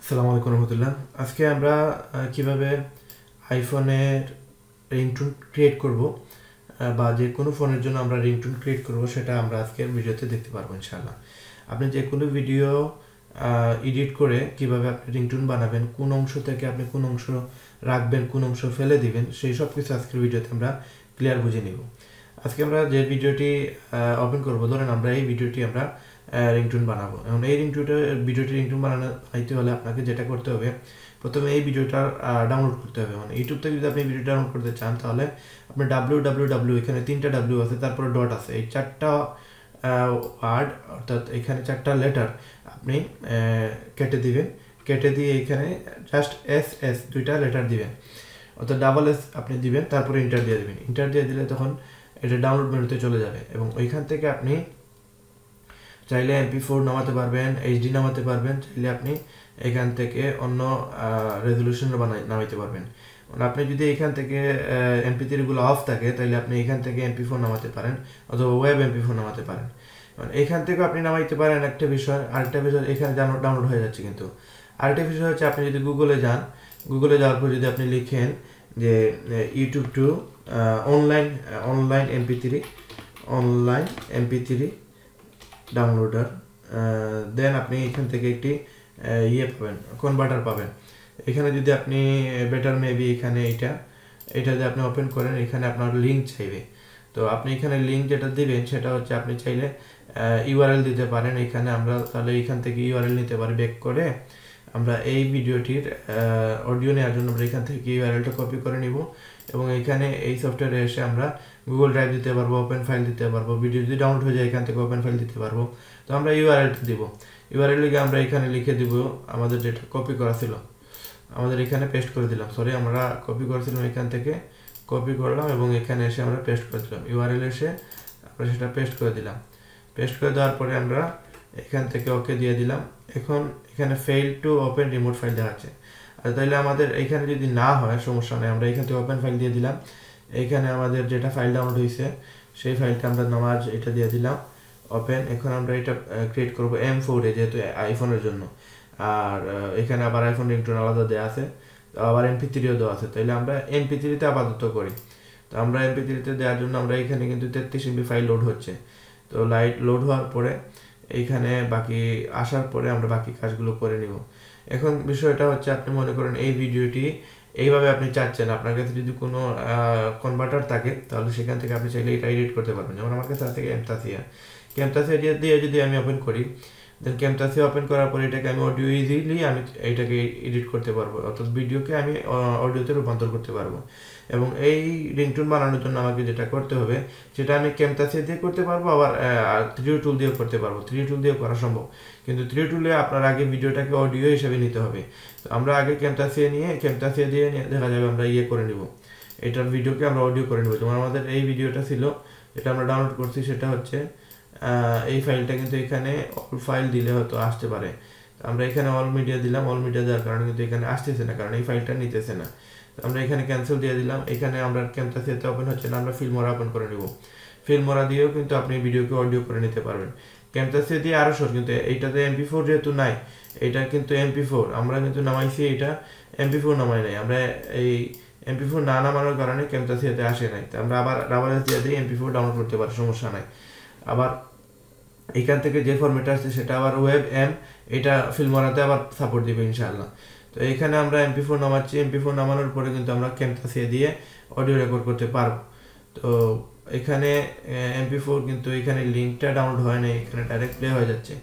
আসসালামু আলাইকুম রহমতুল্লাহ। আজকে আমরা কিভাবে আইফোনের রিংটোন ক্রিয়েট করব বা যে কোনো ফোনের জন্য আমরা রিংটোন ক্রিয়েট করব সেটা আমরা আজকের ভিডিওতে দেখতে পারবো ইনশাআল্লাহ। আপনি যে কোনো ভিডিও এডিট করে কিভাবে আপনি রিংটোন বানাবেন, কোন অংশ থেকে আপনি কোন অংশ রাখবেন, কোন অংশ ফেলে দিবেন, সেই সব কিছু আজকের ভিডিওতে আমরা ক্লিয়ার বুঝে নিব। আজকে আমরা যে ভিডিওটি ওপেন করব, ধরেন আমরা এই ভিডিওটি আমরা রিংটোন বানাবো। এখন এই ভিডিওটি রিংটোন বানাইতে হলে আপনাকে যেটা করতে হবে, প্রথমে এই ভিডিওটা ডাউনলোড করতে হবে। মানে ইউটিউব থেকে যদি আপনি ভিডিও ডাউনলোড করতে চান তাহলে আপনি www, এখানে 3টা ডাব্লিউ আছে, তারপরে ডট আছে, এই 4টা ওয়ার্ড অর্থাৎ এখানে 4টা লেটার আপনি কেটে দিবেন। কেটে দিয়ে এখানে জাস্ট এস 2টা লেটার দিবেন, অর্থাৎ ডাবল এস আপনি দিবেন, তারপরে ইন্টার দিয়ে দিবেন। ইন্টার দিয়ে দিলে তখন এটা ডাউনলোড মেনুতে চলে যাবে এবং ওইখান থেকে আপনি চাইলে MP4 নামাতে পারবেন, HD নামাতে পারবেন, চাইলে আপনি এখান থেকে অন্য রেজলিউশনে নামাইতে পারবেন। মানে আপনি যদি এখান থেকে MP3 গুলো অফ থাকে তাহলে আপনি এখান থেকে MP4 নামাতে পারেন অথবা ওয়েব MP4 নামাতে পারেন। মানে এখান থেকে আপনি নামাইতে পারেন একটা বিষয়। আরেকটা বিষয়, এখানে ডাউনলোড হয়ে যাচ্ছে, কিন্তু আরেকটা বিষয় হচ্ছে আপনি যদি গুগলে যান, গুগলে যাওয়ার পর যদি আপনি লিখেন যে YouTube to online MP3 downloader, then আপনি এখান থেকে একটি পাবেন, কনভার্টার পাবেন। এখানে যদি আপনি বেটার মেবি এখানে এটা যদি আপনি ওপেন করেন, এখানে আপনার লিঙ্ক চাইবে। তো আপনি এখানে লিঙ্ক যেটা দিবেন সেটা হচ্ছে আপনি চাইলে ইউআরএল দিতে পারেন। এখানে আমরা তাহলে এখান থেকে ইউআরএল নিতে পারি। ব্যাক করে আমরা এই ভিডিওটির অডিও নেওয়ার জন্য আমরা এখান থেকে ইউআরএলটা কপি করে নিব এবং এখানে এই সফটওয়্যারে এসে আমরা গুগল ড্রাইভ দিতে পারবো, ওপেন ফাইল দিতে পারবো, ভিডিও যদি ডাউনলোড হয়ে যায় এখান থেকে ওপেন ফাইল দিতে পারবো। তো আমরা ইউআরএলটা দিব। ইউআরএল লিখে আমরা এখানে লিখে দিব আমাদের যেটা কপি করা ছিল, আমাদের এখানে পেস্ট করে দিলাম। আমরা কপি করেছিলাম, এখান থেকে কপি করলাম এবং এখানে এসে আমরা পেস্ট করে দিলাম। ইউআরএল এসে আমরা সেটা পেস্ট করে দিলাম। পেস্ট করে দেওয়ার পরে আমরা এখান থেকে ওকে দিয়ে দিলাম। এখন এখানে fail to open remote file দেখাচ্ছে। আর তাইলে আমাদের এখানে যদি না হয় সমস্যা নেই, আমরা এখান থেকে ওপেন ফাইল দিয়ে দিলাম। এখানে আমাদের যেটা ফাইল ডাউনলোড হয়েছে সেই ফাইলটা আমরা নামাজ এটা দিয়ে দিলাম ওপেন। এখন আমরা এটা ক্রিয়েট করব M4 এ, যেহেতু আইফোনের জন্য। আর এখানে আবার আইফোন রিংটোন আলাদা দেওয়া আছে, আবার MP3ও দেওয়া আছে। তাইলে আমরা MP3তে আপাতত করি। তো আমরা MP3তে দেওয়ার জন্য আমরা এখানে কিন্তু 33 MB ফাইল লোড হচ্ছে। তো লোড হওয়ার পরে এইখানে বাকি আসার পরে আমরা বাকি কাজগুলো করে নিব। এখন বিষয়টা হচ্ছে, আপনি মনে করেন এই ভিডিওটি এইভাবে আপনি চাচ্ছেন, আপনার কাছে যদি কোনো কনভার্টার থাকে তাহলে সেখান থেকে আপনি চাইলে এটা এডিট করতে পারবেন। যেমন আমার কাছে আছে ক্যামতাসিয়া দিয়ে যদি আমি ওপেন করি, দেন ক্যামতাসিয়া ওপেন করার পরে এটাকে আমি অডিও ইজিলি আমি এইটাকে এডিট করতে পারবো, অর্থাৎ ভিডিওকে আমি অডিওতে রূপান্তর করতে পারবো। এবং এই রিংটোন বানানোর জন্য আমাকে যেটা করতে হবে সেটা আমি ক্যামতাসিয়া দিয়ে করতে পারবো, আবার 3D টুল দিয়েও করতে পারবো। 3D টুল দিয়েও করা সম্ভব, কিন্তু 3D টুলে আপনার আগে ভিডিওটাকে অডিও হিসেবে নিতে হবে। তো আমরা আগে ক্যামতাসিয়া দিয়ে দেখা যাবে আমরা করে নিব, এটার ভিডিওকে আমরা অডিও করে নিব। যেমন আমাদের এই ভিডিওটা ছিল যেটা আমরা ডাউনলোড করছি, সেটা হচ্ছে এই ফাইলটা, কিন্তু এখানে অল ফাইল দিলে হয়তো আসতে পারে। আমরা এখানে অল মিডিয়া দিলাম, অল মিডিয়া দেওয়ার কারণে কিন্তু এখানে আসতেছে না, কারণ এই ফাইলটা নিতেছে না। আমরা এখানে ক্যান্সেল দিয়ে দিলাম। এখানে আমরা ক্যামতাসিয়াতে ওপেন হচ্ছে না, আমরা ফিল্মোরা ওপেন করে নিব। ফিল্মোরা দিয়েও কিন্তু আপনি ভিডিওকে অডিও করে নিতে পারবেন। ক্যামতাসিয়া দিয়ে আরও সহজ, কিন্তু এইটাতে MP4 যেহেতু নাই, এটা কিন্তু MP4 আমরা কিন্তু নামাইছি, এটা MP4 নামাই নাই। আমরা এই MP4 না নামানোর কারণে ক্যামতাসিয়াতে আসে নাই। তো আমরা আবার ডাবল এস দিয়ে MP4 ডাউনলোড করতে পারি, সমস্যা নাই। আবার এখান থেকে যে ফরম্যাট আসছে সেটা আবার ওয়েব এটা ফিল্মোরাতে আবার সাপোর্ট দিবে ইনশাআল্লাহ। তো এখানে আমরা MP4 নামাচ্ছি। MP4 নামানোর পরে কিন্তু আমরা ক্যামতাসিয়া দিয়ে অডিও রেকর্ড করতে পারবো। তো এখানে MP4 কিন্তু এখানে লিঙ্কটা ডাউনলোড হয় নাই, এখানে ডাইরেক্ট প্লে হয়ে যাচ্ছে।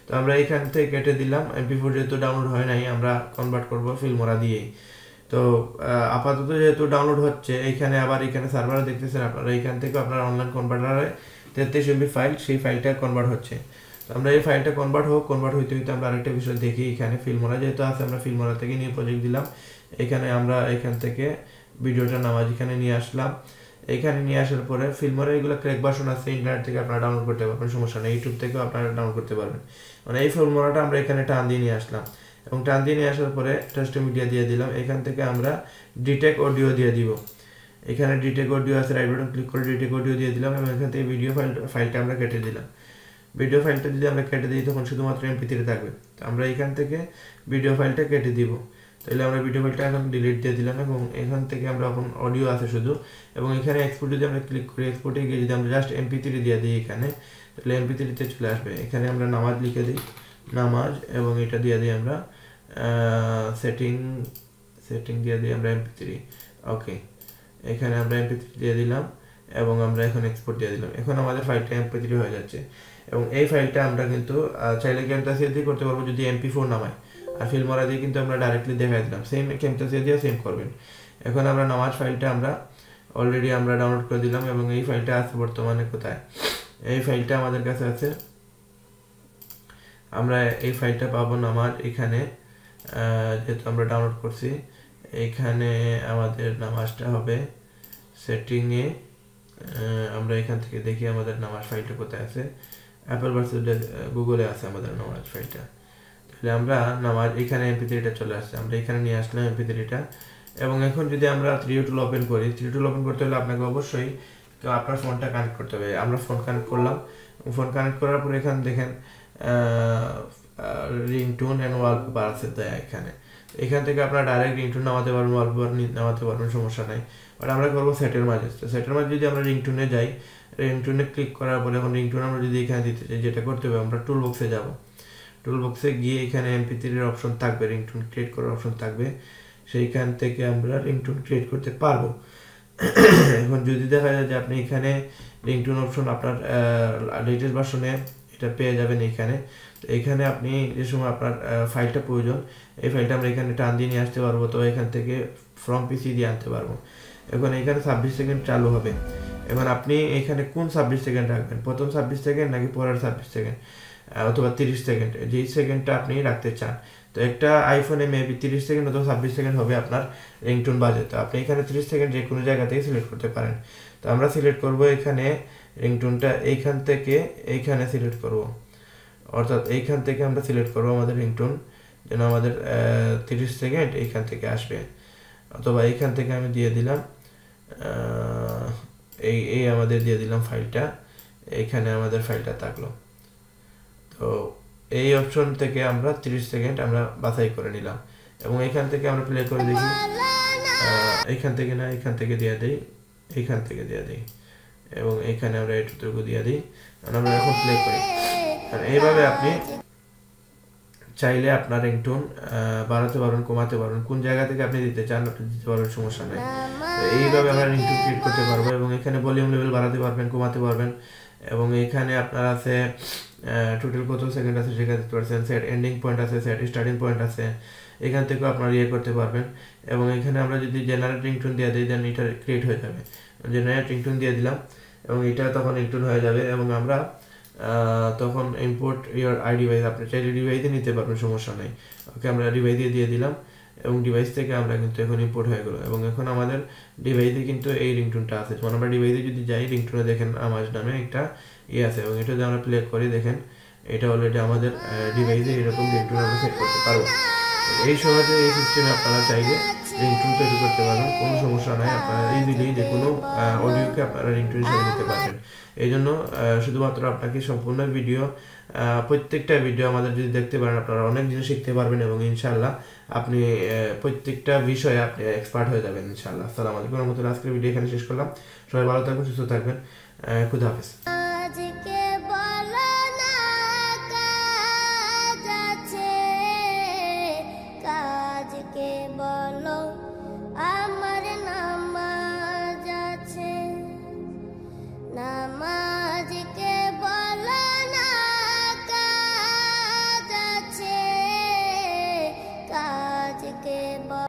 তো আমরা এখান থেকে কেটে দিলাম। MP4 যেহেতু ডাউনলোড হয় নাই, আমরা কনভার্ট করব ফিল্মোরা দিয়েই। তো আপাতত যেহেতু ডাউনলোড হচ্ছে, এখানে সার্ভারে দেখতেছেন আপনারা, এখান থেকে আপনার অনলাইন কনভার্টারে 33 MB ফাইল, সেই ফাইলটা কনভার্ট হচ্ছে। তো আমরা এই ফাইলটা কনভার্ট হইতে আমরা আরেকটা বিষয় দেখি। এখানে ফিল্মোরা যেহেতু আছে, আমরা ফিল্মোরা থেকে নিউ প্রজেক্ট দিলাম। এখানে আমরা এখান থেকে ভিডিওটা নামাজ এখানে নিয়ে আসলাম। এখানে নিয়ে আসার পরে ফিল্মোরা এগুলো ক্র্যাক ভার্সন আছে, ইন্টারনেট থেকে আপনারা ডাউনলোড করতে পারবেন, সমস্যা নেই। ইউটিউব থেকেও আপনারা ডাউনলোড করতে পারবেন। মানে এই ফিল্মোরাটা আমরা এখানে টান দিয়ে নিয়ে আসলাম এবং টান দিয়ে নিয়ে আসার পরে টেস্ট মিডিয়া দিয়ে দিলাম। এখান থেকে আমরা ডিটেক অডিও দিয়ে দিব। এখানে ডিটেক অডিও আছে, রাইট বাটন ক্লিক করে ডিটেক অডিও দিয়ে দিলাম এবং এখান থেকে ভিডিও ফাইলটা আমরা কেটে দিলাম। ভিডিও ফাইলটা যদি আমরা কেটে দিই তখন শুধুমাত্র MP3 থাকবে। তো আমরা এখান থেকে ভিডিও ফাইলটা কেটে দিব। তাহলে আমরা ভিডিও ফাইলটা এখন ডিলিট দিয়ে দিলাম এবং এখান থেকে আমরা এখন অডিও আছে শুধু, এবং এখানে এক্সপোর্ট যদি আমরা ক্লিক করি, এক্সপোর্টে গিয়ে যদি আমরা জাস্ট MP3 দিয়ে দিই এখানে, তাহলে MP3 তে চলে আসবে। এখানে আমরা নামাজ লিখে দিই, নামাজ, এবং এটা দিয়ে দিই আমরা সেটিং দিয়ে দিই আমরা MP3। ওকে, এখানে আমরা MP3 দিয়ে দিলাম এবং আমরা এখন এক্সপোর্ট দিয়ে দিলাম। এখন আমাদের ফাইলটা MP3 হয়ে যাচ্ছে এবং এই ফাইলটা আমরা কিন্তু চাইলে ক্যামতাসিয়া দিয়ে করতে পারবো যদি MP4 নামাই, আর ফিল্মোরা দিয়ে কিন্তু আমরা ডাইরেক্টলি দেখাই দিলাম। সেম ক্যামতাসিয়া দিয়ে সেম করবেন। এখন আমরা নামাজ ফাইলটা আমরা অলরেডি আমরা ডাউনলোড করে দিলাম এবং এই ফাইলটা আছে বর্তমানে কোথায়, এই ফাইলটা আমাদের কাছে আছে। আমরা এই ফাইলটা পাবো নামাজ এখানে, যেহেতু আমরা ডাউনলোড করছি। এখানে আমাদের নামাজটা হবে সেটিংয়ে, আমরা এখান থেকে দেখি আমাদের নামাজ ফাইলটা কোথায় আছে। অ্যাপল ভার্সেস গুগলে আছে আমাদের নামাজ ফাইলটা। তাহলে আমরা নামাজ এখানে MP3টা চলে আসছে, আমরা এখানে নিয়ে আসলাম MP3টা। এবং এখন যদি আমরা 3D টুল ওপেন করি, 3D টুল ওপেন করতে হলে আপনাকে অবশ্যই আপনার ফোনটা কানেক্ট করতে হবে। আমরা ফোন কানেক্ট করলাম, ফোন কানেক্ট করার পর এখানে দেখেন রিংটোন এন্ড ওয়ালপেপার আছে দেয়া এখানে। এখান থেকে আপনারা ডাইরেক্ট রিংটোন নামাতে পারবেন, ওয়ালপেপার নামাতে পারবেন, সমস্যা নাই। বাট আমরা করবো সেটের মাঝে। সেটের মাঝে যদি আমরা রিংটোনে যাই, রিংটোনে ক্লিক করার পরে এখন রিংটোন আমরা যদি এখানে দিতে চাই, যেটা করতে হবে আমরা টুল বক্সে যাব। টুল বক্সে গিয়ে এখানে MP3 এর অপশন থাকবে, রিংটোন ক্রিয়েট করার অপশন থাকবে, সেইখান থেকে আমরা রিংটোন ক্রিয়েট করতে পারবো। এখন যদি দেখা যায় যে আপনি এখানে রিংটোন অপশন আপনার লেটেস্ট ভার্সনে এটা পেয়ে যাবেন এখানে। তো এখানে আপনি যে সময় আপনার ফাইলটা প্রয়োজন, এই ফাইলটা আমরা এখানে টান দিয়ে নিয়ে আসতে পারবো, তো এখান থেকে ফ্রম PC দিয়ে আনতে পারবো। এখন এখানে 26 সেকেন্ড চালু হবে। এখন আপনি এখানে কোন 26 সেকেন্ড রাখবেন, প্রথম 26 সেকেন্ড নাকি পরের 26 সেকেন্ড অথবা 30 সেকেন্ড, যেই সেকেন্ডটা আপনি রাখতে চান। তো একটা আইফোনে মেবি 30 সেকেন্ড অথবা 26 সেকেন্ড হবে আপনার রিংটোন বাজে। তো আপনি এখানে 30 সেকেন্ড যে কোনো জায়গা থেকে সিলেক্ট করতে পারেন। তো আমরা সিলেক্ট করব এখানে রিংটোনটা, এইখান থেকে এইখানে সিলেক্ট করব, অর্থাৎ এইখান থেকে আমরা সিলেক্ট করব আমাদের রিংটোন যেন আমাদের 30 সেকেন্ড এইখান থেকে আসবে, অথবা এইখান থেকে আমি দিয়ে দিলাম এই আমাদের দিয়ে দিলাম ফাইলটা, এইখানে আমাদের ফাইলটা থাকলো। তো এই অপশন থেকে আমরা 30 সেকেন্ড আমরা বাছাই করে নিলাম এবং এইখান থেকে আমরা প্লে করে দেখি, এইখান থেকে না এইখান থেকে দিয়ে দেই, এইখান থেকে দিয়ে দেই এবং এইখানে আমরা এটুকু দিয়ে দিই। আমরা এখন প্লে করি। আর এইভাবে আপনি চাইলে আপনার রিংটোন বাড়াতে পারবেন, কমাতে পারবেন, কোন জায়গা থেকে আপনি দিতে চান আপনি দিতে পারবেন, সমস্যা নেই। এইভাবে আমরা রিংটোন ক্রিয়েট করতে পারবো এবং এখানে ভলিউম লেভেল বাড়াতে পারবেন, কমাতে পারবেন। এবং এখানে আপনার আছে টোটাল কত সেকেন্ড আছে সেটা দিতে পারছেন, সেট এন্ডিং পয়েন্ট আছে, সেট স্টার্টিং পয়েন্ট আছে, এখান থেকেও আপনারা ইয়ে করতে পারবেন। এবং এখানে আমরা যদি জেনারেট রিংটোন দিয়ে দিই দেন এটা ক্রিয়েট হয়ে যাবে। জেনারেট রিংটোন দিয়ে দিলাম এবং এটা তখন রিংটোন হয়ে যাবে এবং আমরা তখন ইম্পোর্ট ইওর আই ডিভাইস, আপনি চাইলে ডিভাইসে নিতে পারবেন, সমস্যা নেই। ওকে, আমরা ডিভাইসে দিয়ে দিলাম এবং ডিভাইস থেকে আমরা কিন্তু এখন ইম্পোর্ট হয়ে গেল এবং এখন আমাদের ডিভাইসে কিন্তু এই রিংটোনটা আছে। যখন আমরা ডিভাইসে যদি যাই, রিংটোনে দেখেন আমাজ নামে একটা আছে এবং এটা যদি আমরা প্লে করি দেখেন এটা অলরেডি আমাদের ডিভাইসে এরকম রিংটোন আমরা সেট করতে পারবো। এই সহজে এই সিস্টেমে আপনারা চাইলে রিংটোন তৈরি করতে পারবেন, কোনো সমস্যা নাই। আপনারা ইজিলি যে কোনো অডিওকে আপনারা রিংটোন হিসেবে নিতে পারবেন। এই জন্য শুধুমাত্র আপনাকে সম্পূর্ণ ভিডিও, প্রত্যেকটা ভিডিও আমাদের যদি দেখতে পারেন আপনারা অনেক জিনিস শিখতে পারবেন এবং ইনশাআল্লাহ আপনি প্রত্যেকটা বিষয়ে আপনি এক্সপার্ট হয়ে যাবেন ইনশাআল্লাহ। আসসালামু আলাইকুম রহমতুল্লাহ। আজকের ভিডিও এখানে শেষ করলাম। সবাই ভালো থাকবেন, সুস্থ থাকবেন। খুদা হাফেজ।